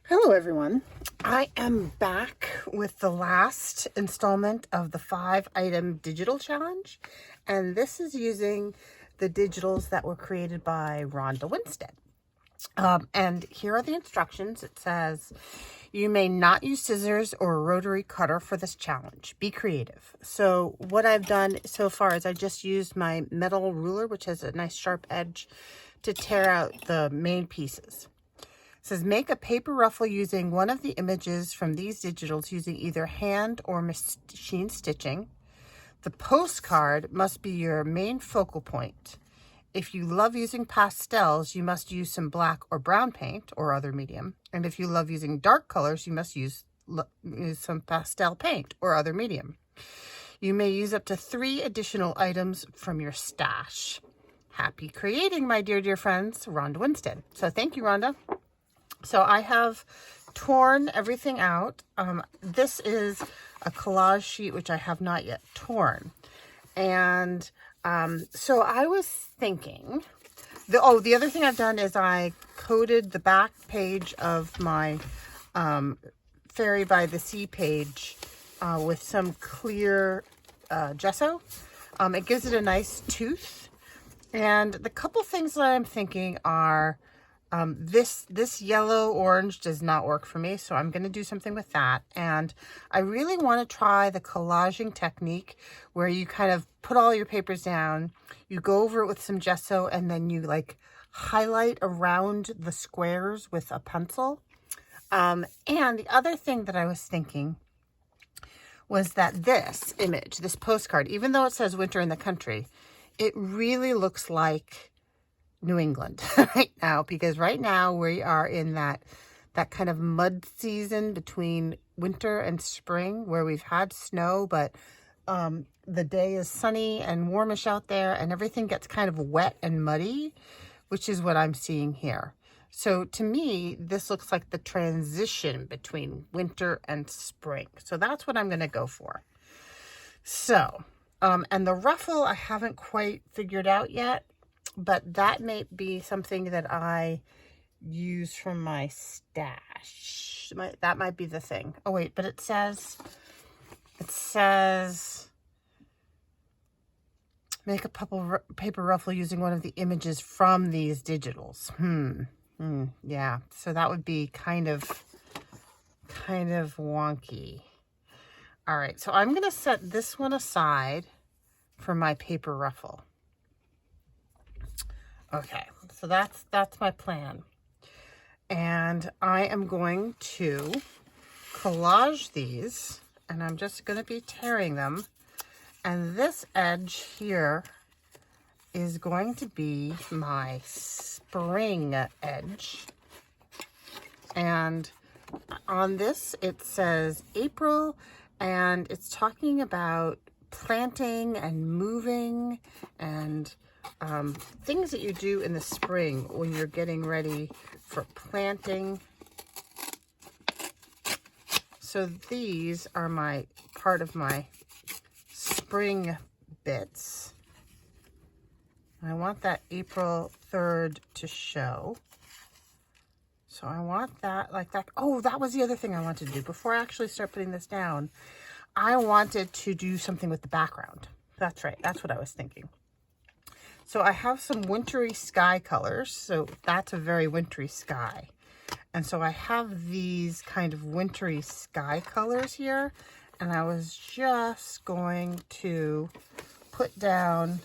Hello everyone. I am back with the last installment of the 5-item digital challenge, and this is using the digitals that were created by Rhonda Winstead. And here are the instructions. It says, you may not use scissors or a rotary cutter for this challenge. Be creative. So what I've done so far is I just used my metal ruler, which has a nice sharp edge, to tear out the main pieces. It says, make a paper ruffle using one of the images from these digitals using either hand or machine stitching. The postcard must be your main focal point. If you love using pastels, you must use some black or brown paint or other medium. And if you love using dark colors, you must use some pastel paint or other medium. You may use up to 3 additional items from your stash. Happy creating, my dear friends, Rhonda Winstead. So thank you, Rhonda. So I have torn everything out. This is a collage sheet, which I have not yet torn. And so I was thinking, the other thing I've done is I coated the back page of my Fairy by the Sea page with some clear gesso. It gives it a nice tooth. And the couple things that I'm thinking are, this yellow orange does not work for me, so I'm going to do something with that. And I really want to try the collaging technique where you kind of put all your papers down, you go over it with some gesso, and then you like highlight around the squares with a pencil. And the other thing that I was thinking was that this image, this postcard, even though it says winter in the country, it really looks like New England right now, because right now we are in that kind of mud season between winter and spring where we've had snow, but the day is sunny and warmish out there and everything gets kind of wet and muddy, which is what I'm seeing here. So to me, this looks like the transition between winter and spring. So that's what I'm going to go for. So, and the ruffle I haven't quite figured out yet, but that may be something that I use from my stash. That might be the thing. Oh wait, but it says make a paper ruffle using one of the images from these digitals. Yeah, so that would be kind of wonky. All right, so I'm gonna set this one aside for my paper ruffle. Okay, so that's my plan. And I am going to collage these, and I'm just going to be tearing them. And this edge here is going to be my spring edge. And on this, it says April, and it's talking about planting and moving and things that you do in the spring when you're getting ready for planting. So these are part of my spring bits. I want that April 3rd to show. So I want that like that. Oh, that was the other thing I wanted to do. Before I actually start putting this down, I wanted to do something with the background. That's right. That's what I was thinking. So I have some wintry sky colors. So that's a very wintry sky. And so I have these kind of wintry sky colors here. And I was just going to put down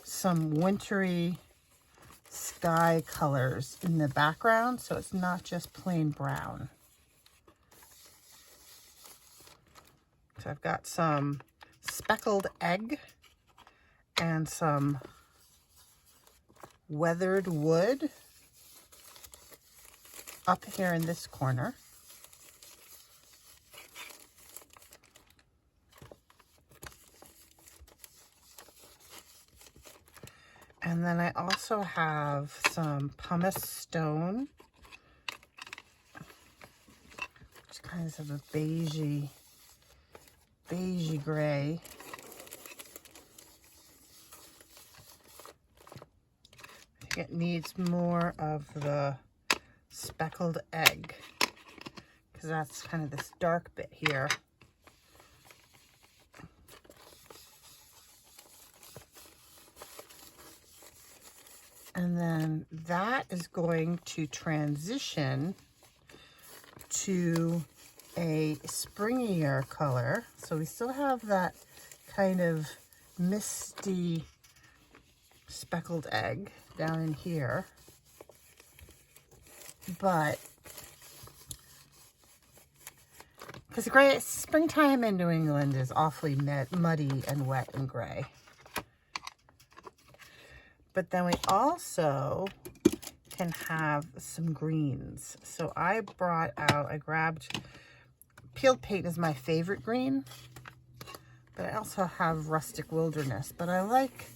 some wintry sky colors in the background, so it's not just plain brown. So I've got some speckled egg and some weathered wood up here in this corner. And then I also have some pumice stone, which kind of a beigey gray. I think it needs more of the speckled egg. because that's kind of this dark bit here. And then that is going to transition to a springier color. So we still have that kind of misty speckled egg down in here. But because gray, springtime in New England is awfully muddy and wet and gray. But then we also can have some greens. So I grabbed, peeled paint is my favorite green, but I also have rustic wilderness. But I like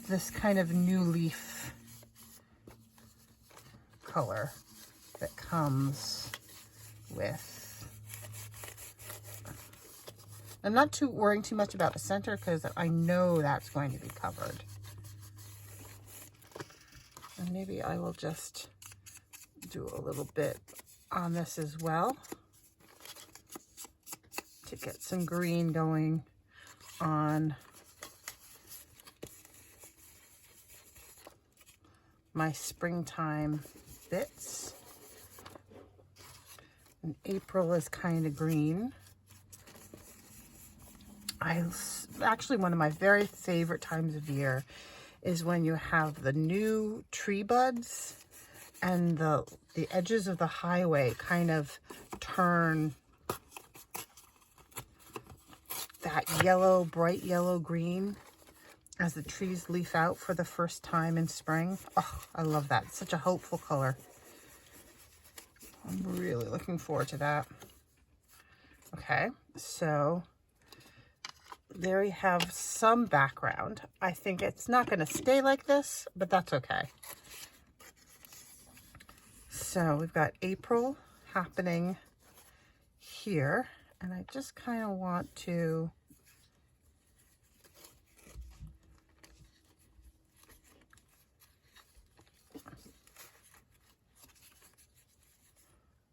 this kind of new leaf color that comes with. I'm not worrying too much about the center because I know that's going to be covered. And maybe I will just do a little bit on this as well to get some green going on my springtime bits. And April is kind of green. Actually, one of my very favorite times of year is when you have the new tree buds and the edges of the highway kind of turn that yellow, bright yellow green as the trees leaf out for the first time in spring. Oh, I love that. It's such a hopeful color. I'm really looking forward to that. Okay, so there we have some background. I think it's not going to stay like this, but that's okay. So we've got April happening here, and I just kind of want to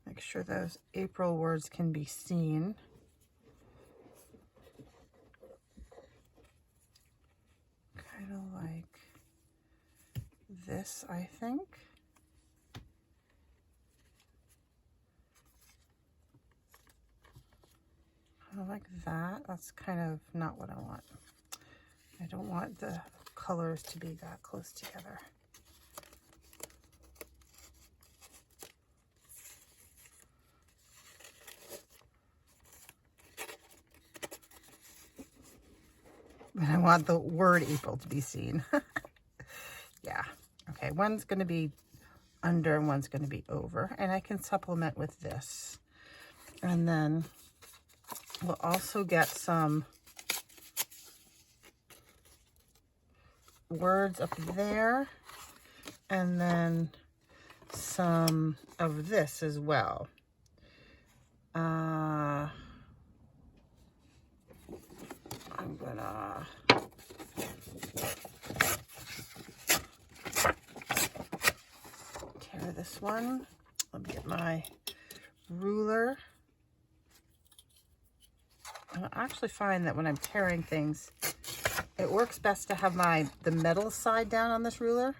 make sure those April words can be seen. Kind of like this, I think. Kind of like that. That's kind of not what I want. I don't want the colors to be that close together. But I want the word April to be seen. Yeah. Okay, one's going to be under and one's going to be over. And I can supplement with this. And then we'll also get some words up there. And then some of this as well. I'm gonna tear this one. Let me get my ruler. I actually find that when I'm tearing things, it works best to have the metal side down on this ruler,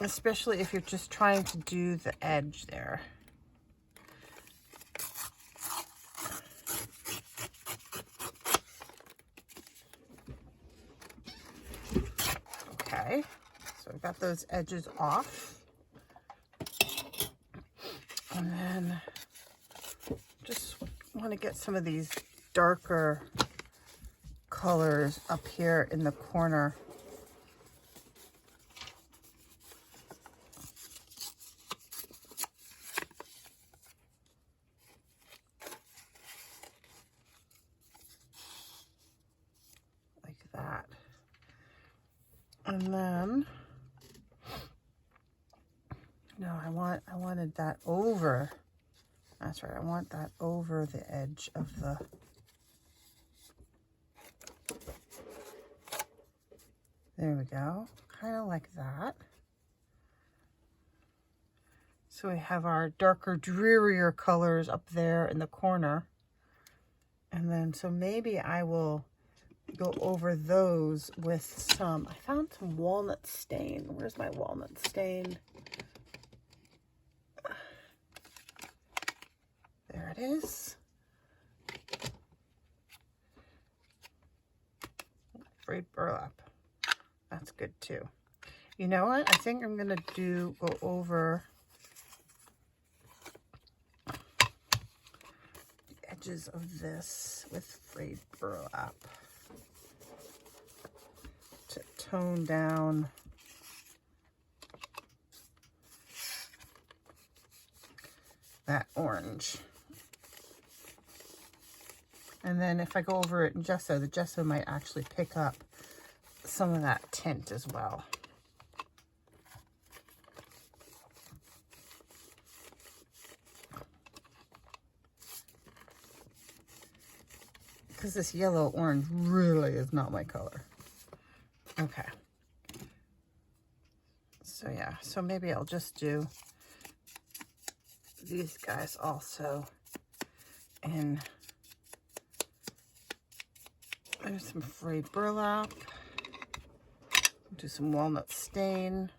especially if you're just trying to do the edge there. Okay, so I've got those edges off. And then just want to get some of these darker colors up here in the corner. Like that. And then, no, I wanted that over. That's right, I want that over the edge of the, there we go, kind of like that. So we have our darker, drearier colors up there in the corner. And then, so maybe I will go over those with some, I found some walnut stain. Where's my walnut stain? There it is. Frayed burlap. That's good too. You know what? I think I'm gonna go over the edges of this with frayed burlap to tone down that orange. And then if I go over it in gesso, the gesso might actually pick up some of that tint as well. Because this yellow orange really is not my color. Okay. So yeah, so maybe I'll just do these guys also. And there's some frayed burlap. Do some walnut stain.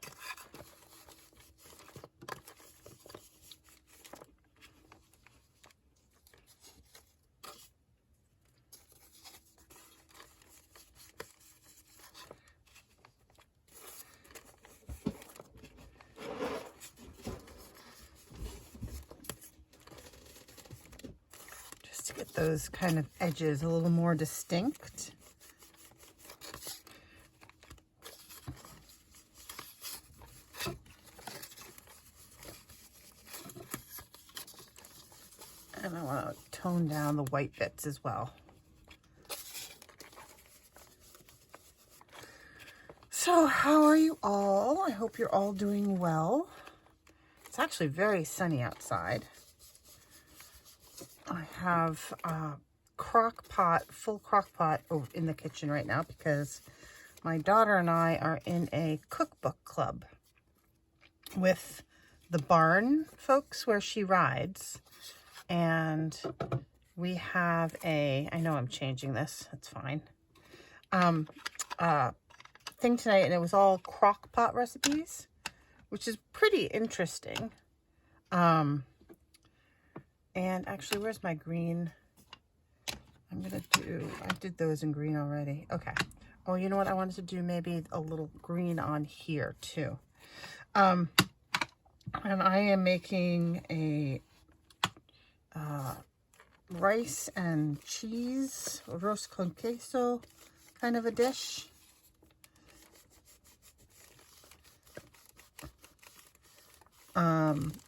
Just to get those kind of edges a little more distinct. And I want to tone down the white bits as well. So how are you all? I hope you're all doing well. It's actually very sunny outside. I have a crock pot, full crock pot in the kitchen right now because my daughter and I are in a cookbook club with the barn folks where she rides. And we have I know I'm changing this, that's fine, thing tonight, and it was all crock pot recipes, which is pretty interesting. And actually, where's my green? I did those in green already. Okay. Oh, you know what? I wanted to do maybe a little green on here too. And I am making a rice and cheese, arroz con queso kind of a dish.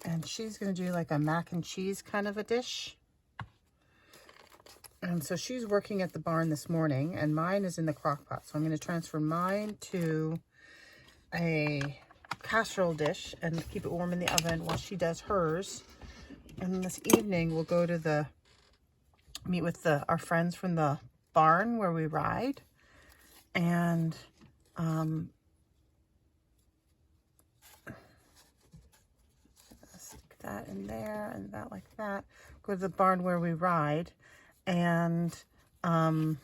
And she's going to do like a mac and cheese kind of a dish. And so she's working at the barn this morning, and mine is in the crock pot. So I'm going to transfer mine to a casserole dish and keep it warm in the oven while she does hers. And this evening we'll go to meet with our friends from the barn where we ride, and stick that in there and that like that. Go to the barn where we ride and have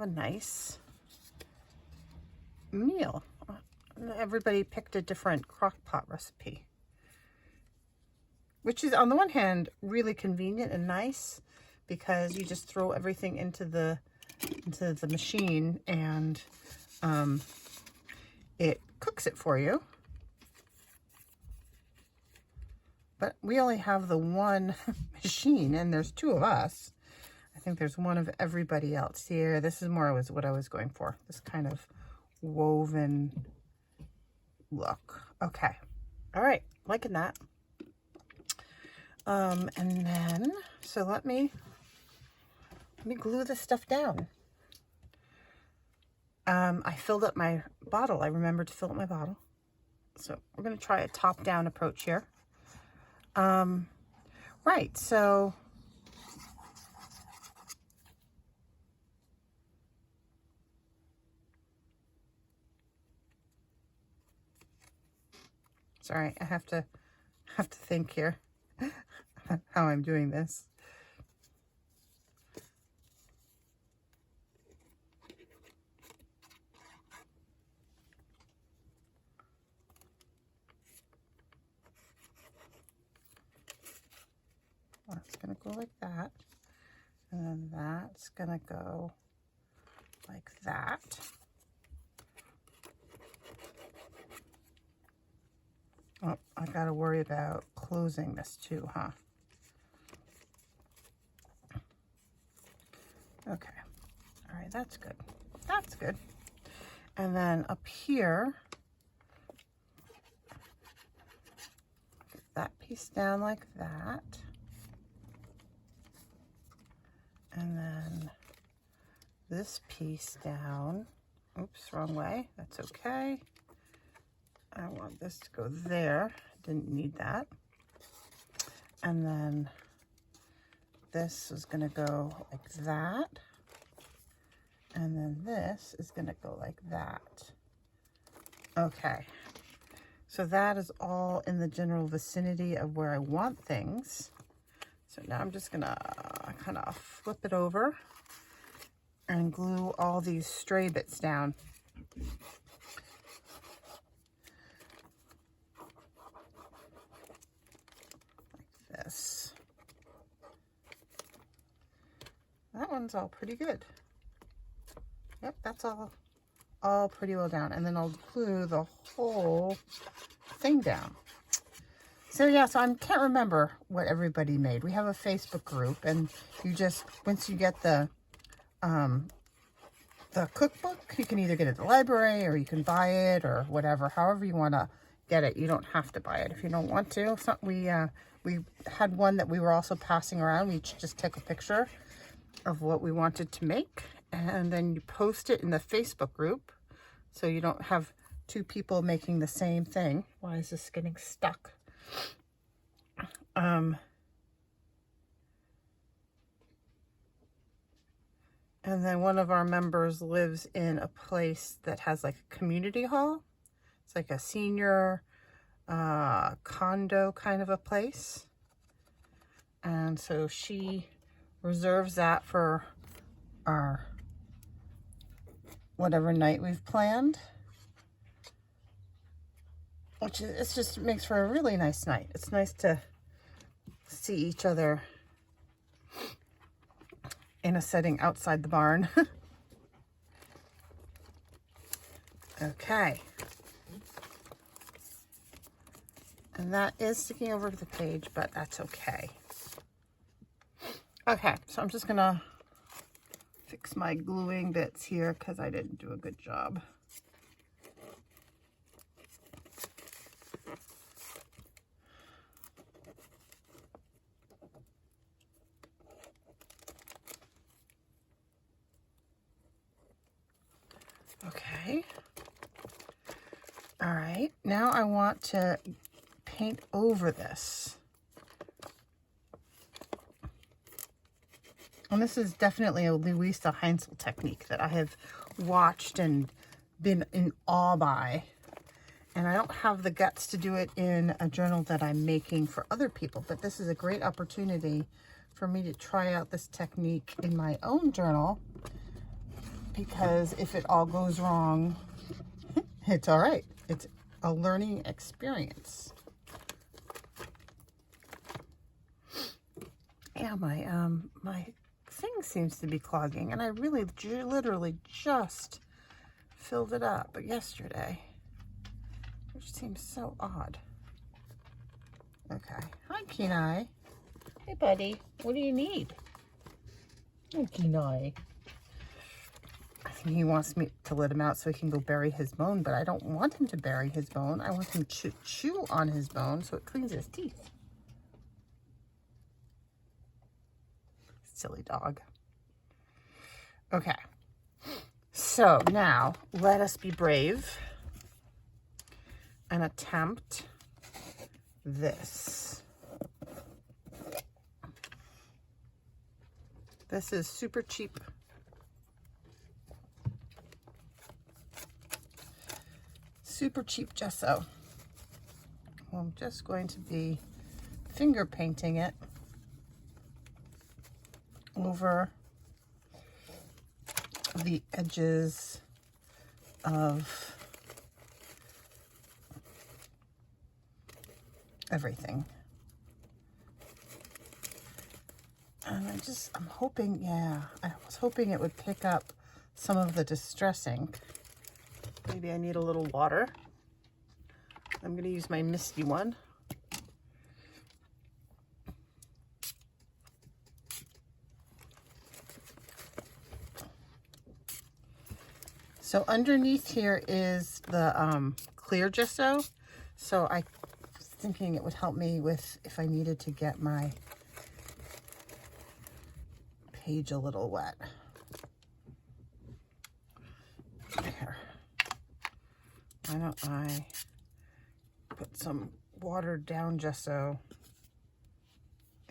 a nice meal. Everybody picked a different crock pot recipe, which is on the one hand really convenient and nice because you just throw everything into the machine and it cooks it for you. But we only have the one machine, and there's two of us. I think there's one of everybody else here. This is more what I was going for. This kind of woven look. Okay. All right. Liking that. And then, so let me glue this stuff down. I filled up my bottle. I remembered to fill up my bottle. So we're going to try a top-down approach here. Right, so Sorry, I have to think here how I'm doing this. That's going to go like that. And then that's going to go like that. Oh, I got to worry about closing this too, huh? Okay. All right, that's good. That's good. And then up here, get that piece down like that. And then this piece down. Oops, wrong way. That's okay. I want this to go there. Didn't need that. And then this is going to go like that. And then this is going to go like that. Okay. So that is all in the general vicinity of where I want things. So now I'm just going to kind of flip it over and glue all these stray bits down. Like this. That one's all pretty good. Yep, that's all pretty well down. And then I'll glue the whole thing down. So yeah, so I can't remember what everybody made. We have a Facebook group, and you just, once you get the cookbook, you can either get it at the library or you can buy it or whatever, however you want to get it. You don't have to buy it if you don't want to. So we had one that we were also passing around. We just took a picture of what we wanted to make, and then you post it in the Facebook group so you don't have two people making the same thing. Why is this getting stuck? And then one of our members lives in a place that has like a community hall. It's like a senior condo kind of a place. And so she reserves that for our whatever night we've planned. Which is, it just makes for a really nice night. It's nice to see each other in a setting outside the barn. Okay. And that is sticking over the page, but that's okay. Okay, so I'm just gonna fix my gluing bits here because I didn't do a good job. Okay. All right, now I want to paint over this. And this is definitely a Luise Heinzl technique that I have watched and been in awe by. And I don't have the guts to do it in a journal that I'm making for other people, but this is a great opportunity for me to try out this technique in my own journal, because if it all goes wrong, it's all right. It's a learning experience. Yeah, my thing seems to be clogging, and I really literally just filled it up yesterday, which seems so odd. Okay. Hi, Kenai. Hey, buddy. What do you need? Hi, Kenai. I think he wants me to let him out so he can go bury his bone, but I don't want him to bury his bone. I want him to chew on his bone so it cleans his teeth. Silly dog. Okay. So now let us be brave and attempt this. This is super cheap. Super cheap gesso. I'm just going to be finger painting it over the edges of everything. And I'm hoping, yeah, I was hoping it would pick up some of the distress ink. Maybe I need a little water. I'm going to use my misty one. So underneath here is the clear gesso. So I was thinking it would help me with if I needed to get my page a little wet. Here. Why don't I put some watered down gesso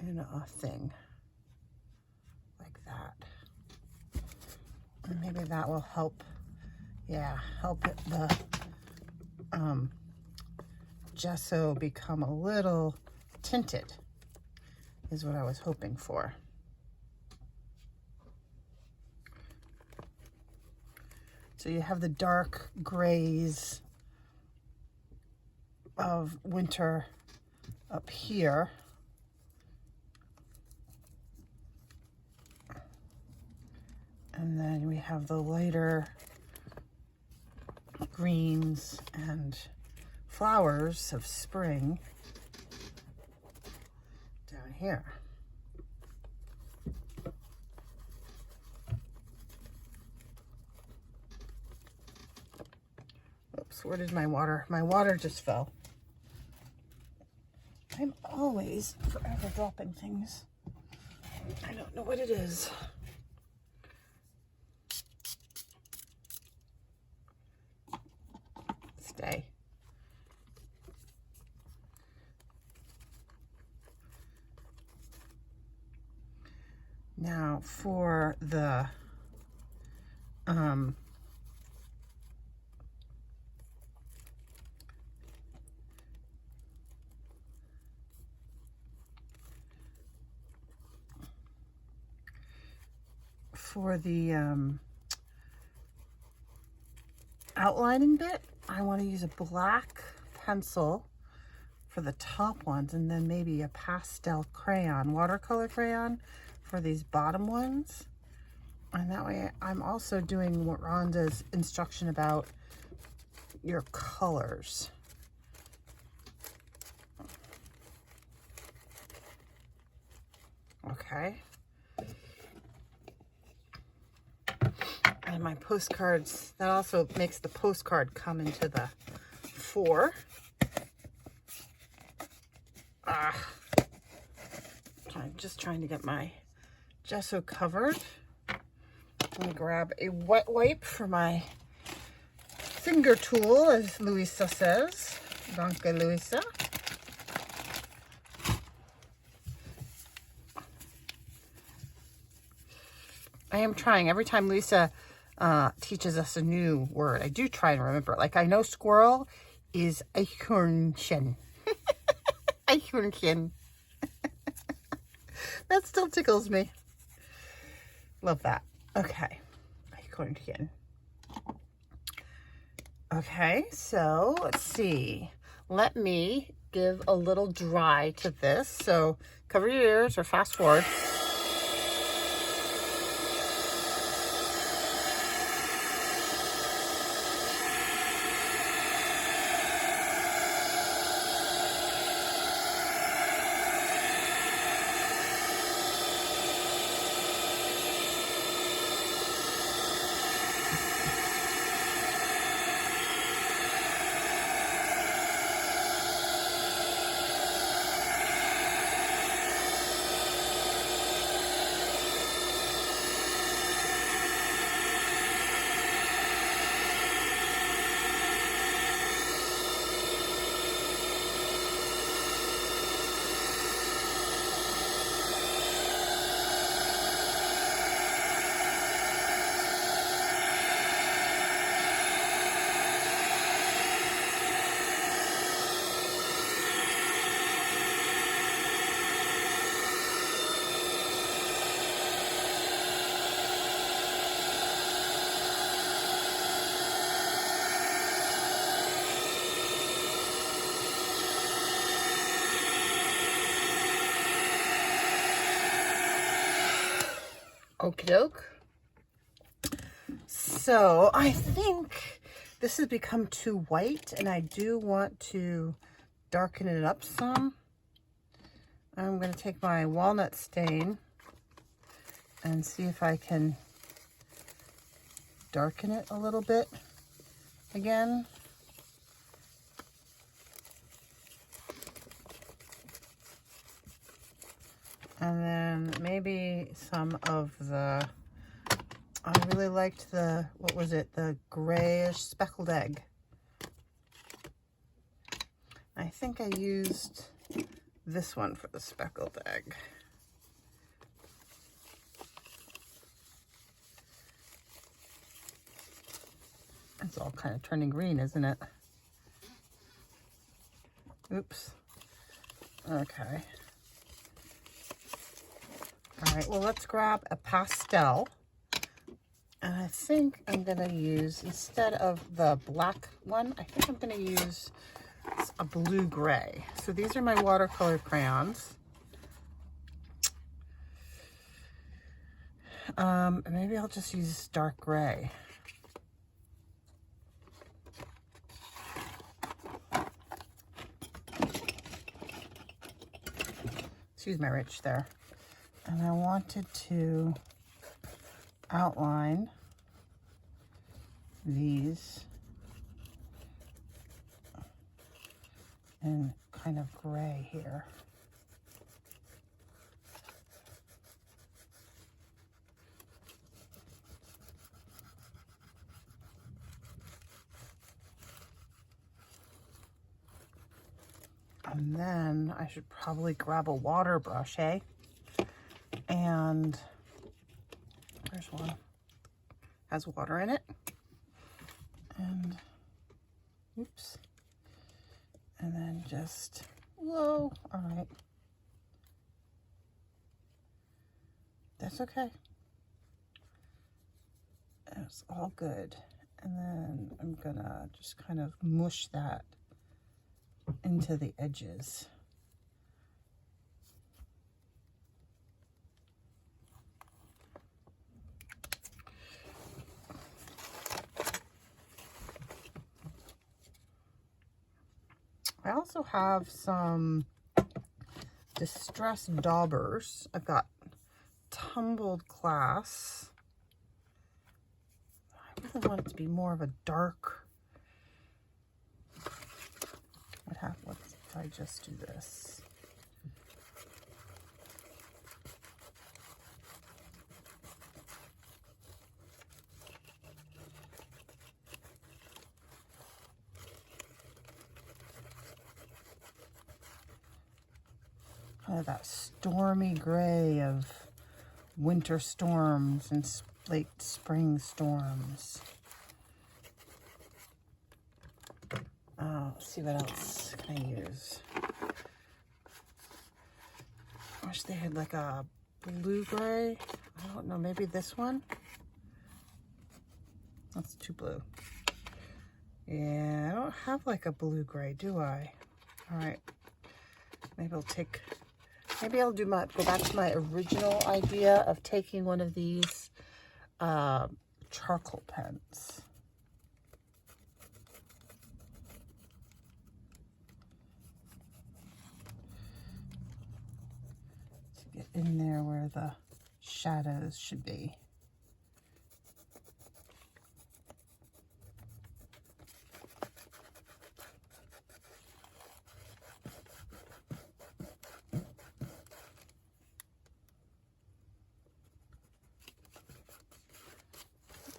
in a thing like that. And maybe that will help, yeah, help the gesso become a little tinted, is what I was hoping for. So you have the dark grays of winter up here. And then we have the lighter greens and flowers of spring down here. Oops, where did my water? My water just fell. I'm always forever dropping things. I don't know what it is. Stay. Now for the outlining bit, I want to use a black pencil for the top ones, and then maybe a pastel crayon, watercolor crayon for these bottom ones. And that way I'm also doing what Rhonda's instruction about your colors. Okay. And my postcards, that also makes the postcard come into the fore. I'm just trying to get my gesso covered. Let me grab a wet wipe for my finger tool, as Luisa says. Danke, Luisa. I am trying every time Luisa teaches us a new word. I do try and remember it. Like, I know squirrel is Eichhörnchen. Eichhörnchen. That still tickles me. Love that. Okay. Eichhörnchen. Okay, so let's see. Let me give a little dry to this. So cover your ears or fast forward. Okie doke. So I think this has become too white and I do want to darken it up some. I'm going to take my walnut stain and see if I can darken it a little bit again. And then maybe some of the, I really liked the, what was it, the grayish speckled egg. I think I used this one for the speckled egg. It's all kind of turning green, isn't it? Oops. Okay. All right, well, let's grab a pastel. And I think I'm gonna use, instead of the black one, I think I'm gonna use a blue-gray. So these are my watercolor crayons. Maybe I'll just use dark gray. Excuse my rich there. And I wanted to outline these in kind of gray here. And then I should probably grab a water brush, eh? And there's one, has water in it. And oops. And then just, whoa, all right. That's okay. It's all good. And then I'm gonna just kind of mush that into the edges. I also have some distressed daubers. I've got tumbled glass. I really want it to be more of a dark. What if I just do this? Kind of that stormy gray of winter storms and late spring storms. Let's see what else can I use. I wish they had like a blue gray. I don't know, maybe this one? That's too blue. Yeah, I don't have like a blue gray, do I? All right, maybe I'll go back to my original idea of taking one of these charcoal pens. To get in there where the shadows should be.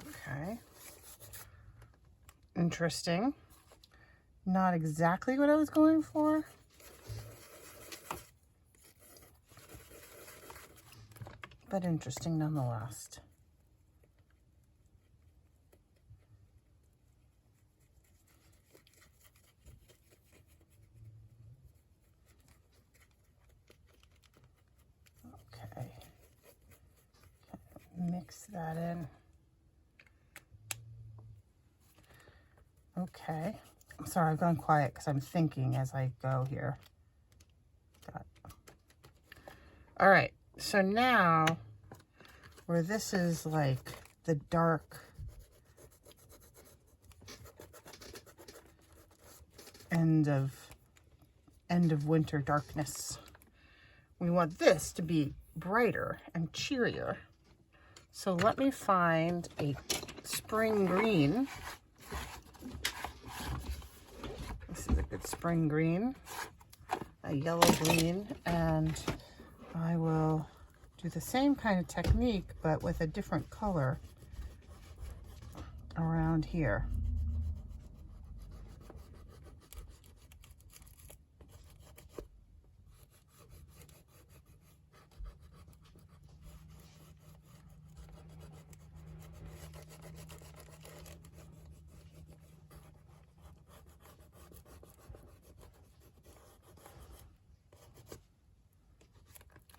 Okay. Interesting. Not exactly what I was going for. But interesting nonetheless. Okay. Mix that in. Okay. I'm sorry, I've gone quiet because I'm thinking as I go here. All right. So now where this is like the dark end of winter darkness. We want this to be brighter and cheerier. So let me find a spring green. This is a good spring green, a yellow green, and I will do the same kind of technique, but with a different color around here.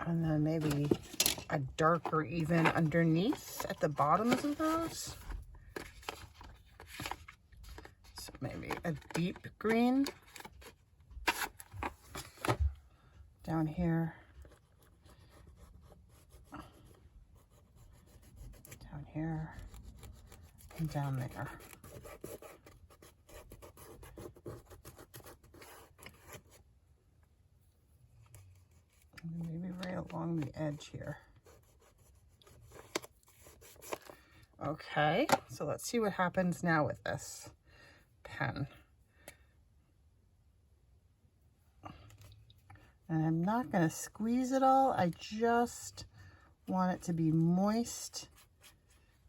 And then maybe a darker even underneath at the bottoms of those. So maybe a deep green down here, down here, and down there. Maybe right along the edge here. Okay, so let's see what happens now with this pen. And I'm not going to squeeze it all. I just want it to be moist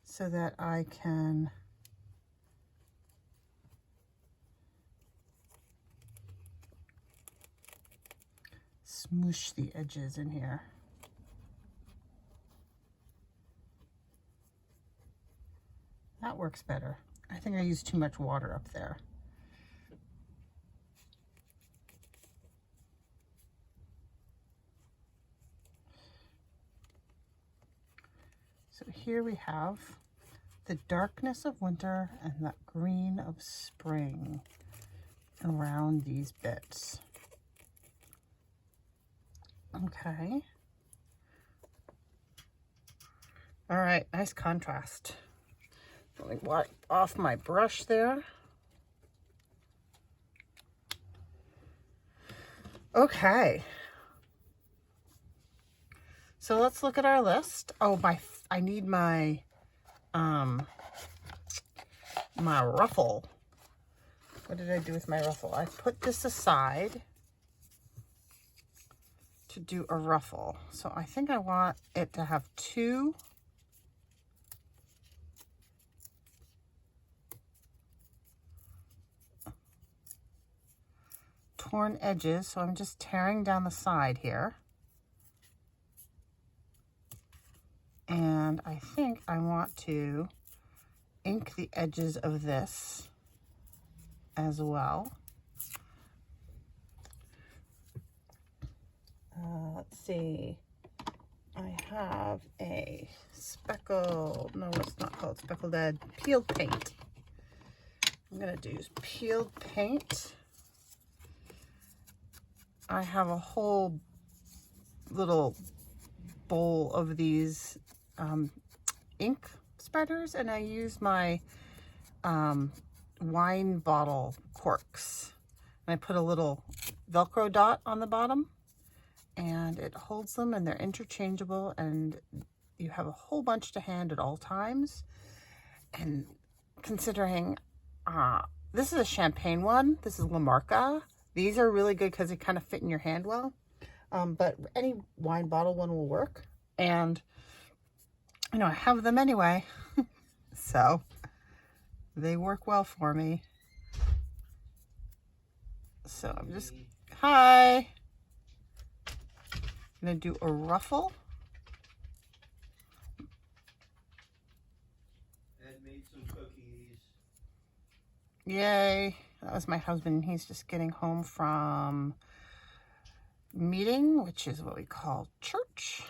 so that I can smoosh the edges in here. That works better. I think I used too much water up there. So here we have the darkness of winter and that green of spring around these bits. Okay. All right, nice contrast. Let me wipe off my brush there. Okay. So let's look at our list. Oh, I need my my ruffle. What did I do with my ruffle? I put this aside to do a ruffle. So I think I want it to have two torn edges. So I'm just tearing down the side here. And I think I want to ink the edges of this as well. Let's see. I have a speckled, no, it's not called speckled ed, peeled paint. I'm going to do peeled paint. I have a whole little bowl of these ink spreaders, and I use my wine bottle corks. And I put a little Velcro dot on the bottom, and it holds them, and they're interchangeable, and you have a whole bunch to hand at all times. And considering this is a champagne one, this is La Marca. These are really good because they kind of fit in your hand well. But any wine bottle one will work. And, you know, I have them anyway. So they work well for me. So I'm just, hi. I'm going to do a ruffle. Ed made some cookies. Yay. That was my husband. He's just getting home from meeting, which is what we call church.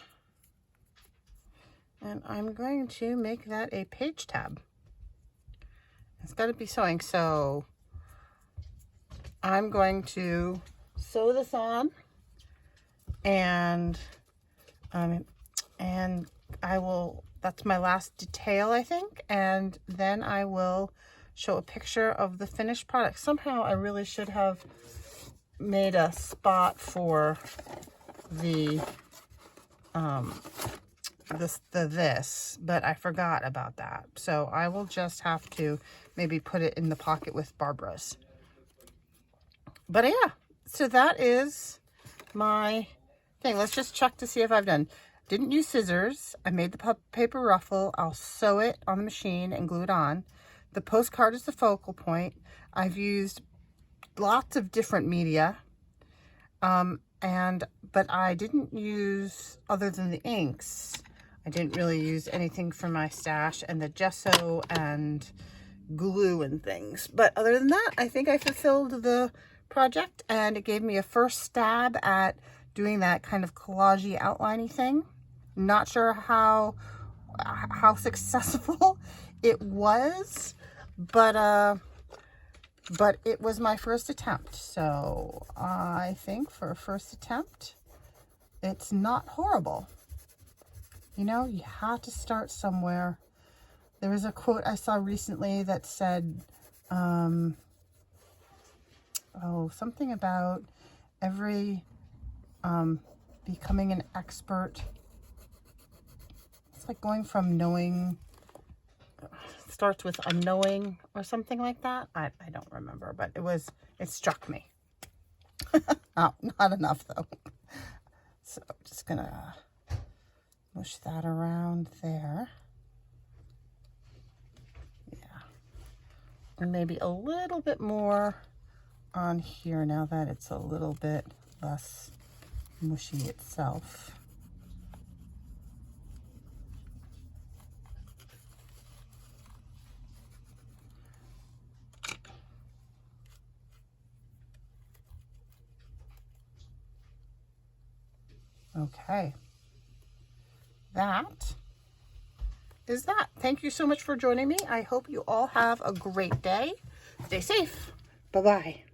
And I'm going to make that a page tab. It's got to be sewing, so I'm going to sew this on, and I will that's my last detail, I think. And then I will show a picture of the finished product. Somehow I really should have made a spot for the this, but I forgot about that. So I will just have to maybe put it in the pocket with Barbara's. But yeah, so that is my thing. Let's just check to see if I've done. Didn't use scissors. I made the paper ruffle. I'll sew it on the machine and glue it on. The postcard is the focal point. I've used lots of different media. But I didn't use, other than the inks, I didn't really use anything from my stash and the gesso and glue and things. But other than that, I think I fulfilled the project, and it gave me a first stab at doing that kind of collagey outliney thing. Not sure how successful it was, but it was my first attempt. So I think for a first attempt, it's not horrible. You know, you have to start somewhere. There was a quote I saw recently that said, something about becoming an expert. It's like going from knowing, starts with unknowing or something like that. I don't remember, but it struck me. Oh, not enough though. So I'm just gonna mush that around there. Yeah. And maybe a little bit more on here now that it's a little bit less mushy itself. Okay, that is that. Thank you so much for joining me. I hope you all have a great day. Stay safe. Bye-bye.